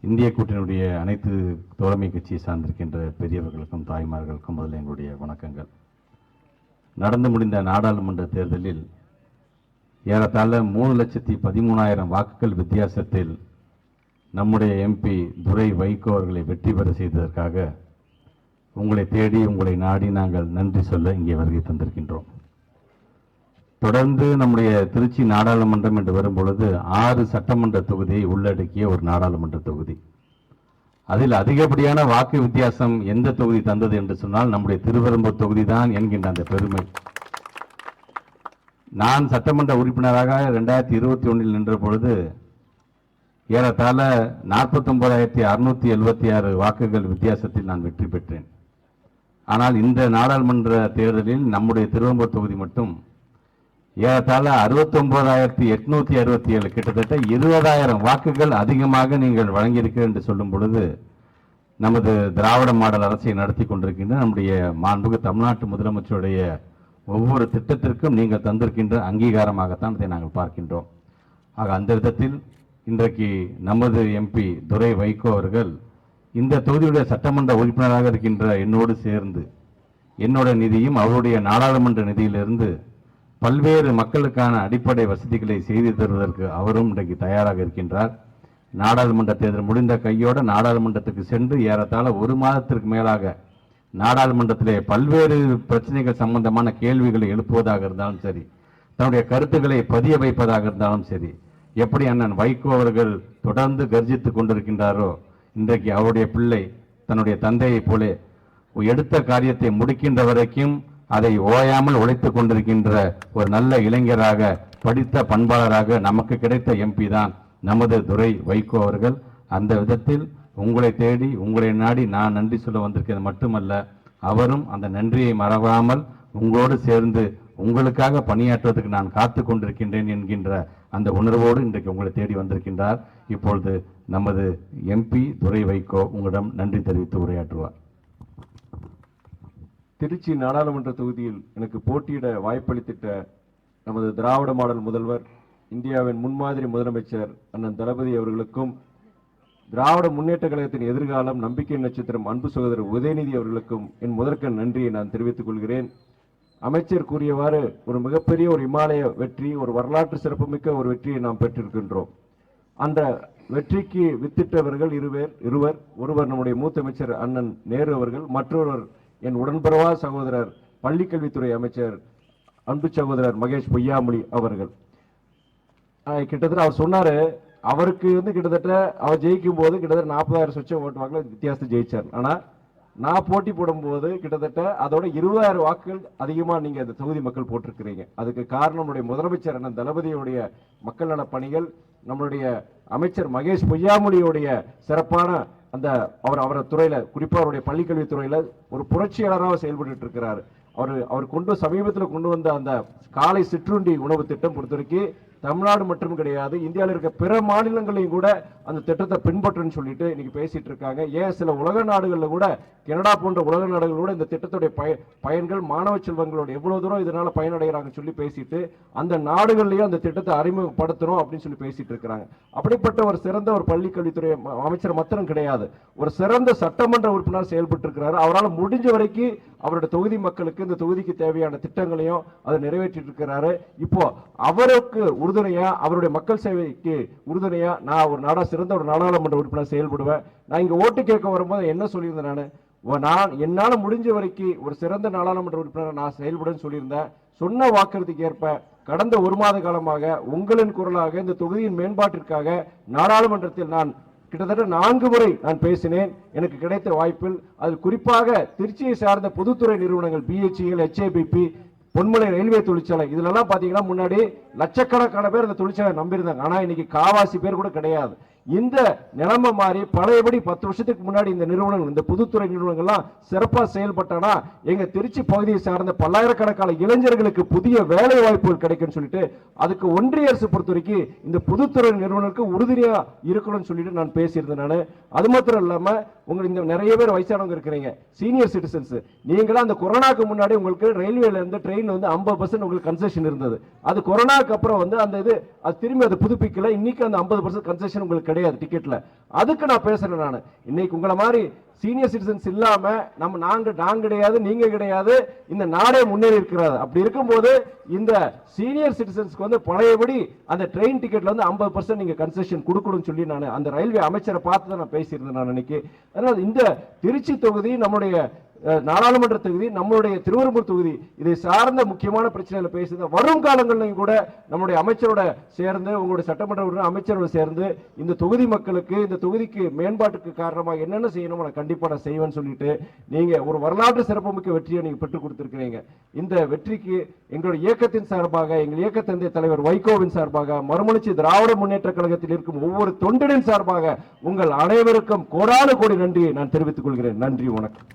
இந்திய கூட்டணியுடைய அனைத்து தோழமை கட்சியை சார்ந்திருக்கின்ற பெரியவர்களுக்கும் தாய்மார்களுக்கும் முதல்ல எங்களுடைய வணக்கங்கள். நடந்து முடிந்த நாடாளுமன்ற தேர்தலில் ஏறத்தாழ 3,13,000 வாக்குகள் வித்தியாசத்தில் நம்முடைய எம்பி துரை வைகோ அவர்களை வெற்றி பெற செய்ததற்காக உங்களை தேடி உங்களை நாடி நாங்கள் நன்றி சொல்ல இங்கே வருகை தந்திருக்கின்றோம். தொடர்ந்து நம்முடைய திருச்சி நாடாளுமன்றம் என்று வரும்பொழுது 6 சட்டமன்ற தொகுதியை உள்ளடக்கிய ஒரு நாடாளுமன்ற தொகுதி. அதில் அதிகப்படியான வாக்கு வித்தியாசம் எந்த தொகுதி தந்தது என்று சொன்னால் நம்முடைய திருவெரும்பூர் தொகுதி தான் என்கின்ற அந்த பெருமை. நான் சட்டமன்ற உறுப்பினராக 2021 நின்ற பொழுது ஏறத்தாழ 49,676 வாக்குகள் வித்தியாசத்தில் நான் வெற்றி பெற்றேன். ஆனால் இந்த நாடாளுமன்ற தேர்தலில் நம்முடைய திருவெரும்பூர் தொகுதி மட்டும் ஏறத்தாழ 69,867 கிட்டத்தட்ட 20,000 வாக்குகள் அதிகமாக நீங்கள் வழங்கியிருக்கிறீர்கள் என்று சொல்லும் பொழுது நமது திராவிட மாடல் அரசை நடத்தி கொண்டிருக்கின்ற நம்முடைய மாண்புமிகு தமிழ்நாட்டு முதலமைச்சருடைய ஒவ்வொரு திட்டத்திற்கும் நீங்கள் தந்திருக்கின்ற அங்கீகாரமாகத்தான் இதை நாங்கள் பார்க்கின்றோம். ஆக அந்த விதத்தில் இன்றைக்கு நமது எம்பி துரை வைகோ அவர்கள் இந்த தொகுதியுடைய சட்டமன்ற உறுப்பினராக இருக்கின்ற என்னோடு சேர்ந்து என்னோட நிதியும் அவருடைய நாடாளுமன்ற நிதியிலிருந்து பல்வேறு மக்களுக்கான அடிப்படை வசதிகளை செய்து தருவதற்கு அவரும் இன்றைக்கு தயாராக இருக்கின்றார். நாடாளுமன்ற தேர்தல் முடிந்த கையோடு நாடாளுமன்றத்துக்கு சென்று ஏறத்தாழ 1 மாதத்திற்கு மேலாக நாடாளுமன்றத்திலே பல்வேறு பிரச்சனைகள் சம்பந்தமான கேள்விகளை எழுப்புவதாக இருந்தாலும் சரி, தன்னுடைய கருத்துக்களை பதிய வைப்பதாக இருந்தாலும் சரி, எப்படி அண்ணன் வைகோ அவர்கள் தொடர்ந்து கர்ஜித்துக் கொண்டிருக்கின்றாரோ, இன்றைக்கு அவருடைய பிள்ளை தன்னுடைய தந்தையைப் போல எடுத்த காரியத்தை முடிக்கின்ற வரைக்கும் அதை ஓயாமல் உழைத்துக் கொண்டிருக்கின்ற ஒரு நல்ல இளைஞராக, படித்த பண்பாளராக நமக்கு கிடைத்த எம்பி தான் நமது துரை வைகோ அவர்கள். அந்த விதத்தில் உங்களை தேடி உங்களை நாடி நான் நன்றி சொல்ல வந்திருக்கிறது மட்டுமல்ல, அவரும் அந்த நன்றியை மறவாமல் உங்களோடு சேர்ந்து உங்களுக்காக பணியாற்றுவதற்கு நான் காத்து கொண்டிருக்கின்றேன் என்கின்ற அந்த உணர்வோடு இன்றைக்கு உங்களை தேடி வந்திருக்கின்றார். இப்பொழுது நமது எம்பி துரை வைகோ உங்களிடம் நன்றி தெரிவித்து உரையாற்றுவார். திருச்சி நாடாளுமன்ற தொகுதியில் எனக்கு போட்டியிட வாய்ப்பளித்திட்ட நமது திராவிட மாடல் முதல்வர், இந்தியாவின் முன்மாதிரி முதலமைச்சர் அண்ணன் தளபதி அவர்களுக்கும், திராவிட முன்னேற்ற கழகத்தின் எதிர்காலம் நம்பிக்கை நட்சத்திரம் அன்பு சகோதரர் உதயநிதி அவர்களுக்கும் என் முதற்கண் நன்றியை நான் தெரிவித்துக் கொள்கிறேன். அமைச்சர் கூறியவாறு ஒரு மிகப்பெரிய ஒரு இமாலய வெற்றி, ஒரு வரலாற்று சிறப்புமிக்க ஒரு வெற்றியை நாம் பெற்றிருக்கின்றோம். அந்த வெற்றிக்கு வித்திட்டவர்கள் இருவர். ஒருவர் நம்முடைய மூத்த அமைச்சர் அண்ணன் நேரு அவர்கள், மற்றொருவர் என் உடன்பிறவா சகோதரர் பள்ளிக்கல்வித்துறை அமைச்சர் அன்பு சகோதரர் மகேஷ் பொய்யாமொழி அவர்கள். கிட்டத்தட்ட அவர் சொன்னாரு, அவருக்கு கிட்டத்தட்ட அவர் ஜெயிக்கும் போது கிட்டத்தட்ட 40,000 சொச்சம் ஓட்டு வாக்குல வித்தியாசத்தை ஜெயிச்சார். ஆனா நான் போட்டி போடும்போது கிட்டத்தட்ட அதோட 20,000 வாக்குகள் அதிகமா நீங்க இந்த தொகுதி மக்கள் போட்டிருக்கிறீங்க. அதுக்கு காரணம் நம்முடைய முதலமைச்சர் அண்ணன் தளபதியுடைய மக்கள் நல பணிகள், நம்மளுடைய அமைச்சர் மகேஷ் பொய்யாமொழியுடைய சிறப்பான அந்த அவர துறையில, குறிப்பா அவருடைய பள்ளிக்கல்வித்துறையில ஒரு புரட்சியாளராக செயல்பட்டு இருக்கிறார். அவர் சமீபத்தில் கொண்டு வந்த அந்த காலை சிற்றுண்டி உணவு திட்டம் பொறுத்தவரைக்கும் தமிழ்நாடு மட்டும் கிடையாது, இந்தியாவில் இருக்க பிற மாநிலங்களையும் கூட அந்த திட்டத்தை பின்பற்றுன்னு சொல்லிட்டு இன்னைக்கு பேசிட்டு இருக்காங்க. ஏன் சில உலக நாடுகளில் கூட, கனடா போன்ற உலக நாடுகள் கூட இந்த திட்டத்துடைய பயன்கள், மாணவ செல்வங்களோட எவ்வளவு தூரம் இதனால பயனடைகிறாங்க சொல்லி பேசிட்டு அந்த நாடுகள்லயும் அந்த திட்டத்தை அறிமுகப்படுத்தணும் அப்படின்னு சொல்லி பேசிட்டு இருக்கிறாங்க. அப்படிப்பட்ட ஒரு சிறந்த ஒரு பள்ளிக்கல்வித்துறை அமைச்சர் மாத்திரம் கிடையாது, ஒரு சிறந்த சட்டமன்ற உறுப்பினர் செயல்பட்டு இருக்கிறார். அவரால் முடிஞ்ச வரைக்கும் அவருடைய தொகுதி மக்களுக்கு இந்த தொகுதிக்கு தேவையான திட்டங்களையும் அதை நிறைவேற்றிட்டு இருக்கிறாரு. இப்போ அவருக்கு உறுதுணையா, அவருடைய மக்கள் சேவைக்கு உறுதுணையா நான் ஒரு சிறந்த ஒரு நாடாளுமன்ற உறுப்பினர் செயல்படுவேன். நான் இங்க ஓட்டு கேட்க வரும்போது என்ன சொல்லியிருந்தேன், நான் என்னால முடிஞ்ச வரைக்கும் ஒரு சிறந்த நாடாளுமன்ற உறுப்பினர் நான் செயல்படுன்னு சொல்லியிருந்தேன். சொன்ன வாக்குறுதிக்கு ஏற்ப கடந்த 1 மாத காலமாக உங்களின் குரலாக இந்த தொகுதியின் மேம்பாட்டிற்காக நாடாளுமன்றத்தில் நான் கிட்டத்தட்ட 4 முறை நான் பேசினேன். எனக்கு கிடைத்த வாய்ப்பில் அதில் குறிப்பாக திருச்சியை சார்ந்த பொதுத்துறை நிறுவனங்கள் BHEL, HABP, பொன்மலை ரயில்வே தொழிற்சாலை, இதுல பாத்தீங்கன்னா முன்னாடி லட்சக்கணக்கான பேர் இந்த தொழிற்சாலை நம்பியிருந்தாங்க. ஆனா இன்னைக்கு காவாசி பேர் கூட கிடையாது. இந்த நிலைமை மாறி பழையபடி 10 வருஷத்துக்கு முன்னாடி இந்த நிறுவனங்கள், இந்த பொதுத்துறை நிறுவனங்கள்லாம் சிறப்பா செயல்பட்டனா எங்க திருச்சி பகுதியை சார்ந்த பல்லாயிரக்கணக்கான இளைஞர்களுக்கு புதிய வேலை வாய்ப்புகள் கிடைக்கும் சொல்லிட்டு அதுக்கு ஒன்றிய அரசு பொறுத்த வரைக்கும் இந்த பொதுத்துறை நிறுவனங்களுக்கு உறுதுணையா இருக்கணும்னு சொல்லிட்டு நான் பேசியிருந்தேன். நான் அது மாத்திரம் இல்லாம உங்களுக்கு இந்த நிறைய பேர் வயசானவங்க இருக்கிறீங்க, சீனியர் சிட்டிசன்ஸ், நீங்களா அந்த கொரோனாக்கு முன்னாடி உங்களுக்கு ரயில்வேல இருந்து ட்ரெயின் 50% உங்களுக்கு கன்செஷன் இருந்தது. அது கொரோனாக்கு அப்புறம் அந்த இது அது திரும்பி அதை புதுப்பிக்கல. இன்னைக்கு அந்த 50% கன்செஷன் உங்களுக்கு கிடையாது டிக்கெட்ல. அதுக்கு நான் பேசுறேன். நான் இன்னைக்கு உங்களை மாதிரி சீனியர் சிட்டிசன்ஸ் இல்லாம நாங்க கிடையாது, நீங்க கிடையாது, இந்த நாடே முன்னேறி இருக்கிறது. அப்படி இருக்கும்போது இந்த சீனியர் சிட்டிசன்ஸ்க்கு வந்து பழையபடி அந்த ட்ரெயின் டிக்கெட்ல வந்து 50% நீங்க கன்செஷன் கொடுக்கணும்னு சொல்லி நான் அந்த ரயில்வே அமைச்சரை பார்த்து தான் நான் பேசியிருந்தேன் நான் அன்னைக்கு. அதனால இந்த திருச்சி தொகுதி நம்முடைய நாடாளுமன்ற தொகுதி, நம்மளுடைய திருவெரும்பூர் தொகுதி, இதை சார்ந்த முக்கியமான பிரச்சனைகளை பேசுது. வரும் காலங்களிலும் கூட நம்முடைய அமைச்சரோட சேர்ந்து, உங்களுடைய சட்டமன்ற உறுப்பினர் அமைச்சரோட சேர்ந்து இந்த தொகுதி மக்களுக்கு, இந்த தொகுதிக்கு மேம்பாட்டுக்கு காரணமாக என்னென்ன செய்யணும் நான் கண்டிப்பா நான் செய்வேன்னு சொல்லிட்டு நீங்க ஒரு வரலாற்று சிறப்புமிக்க வெற்றியை நீங்க பெற்றுக் கொடுத்திருக்கிறீங்க. இந்த வெற்றிக்கு எங்களுடைய இயக்கத்தின் சார்பாக, எங்கள் இயக்க தந்தை தலைவர் வைகோவின் சார்பாக, மறுமலர்ச்சி திராவிட முன்னேற்ற கழகத்தில் இருக்கும் ஒவ்வொரு தொண்டனின் சார்பாக உங்கள் அனைவருக்கும் கோடான கோடி நன்றியை நான் தெரிவித்துக் கொள்கிறேன். நன்றி, வணக்கம்.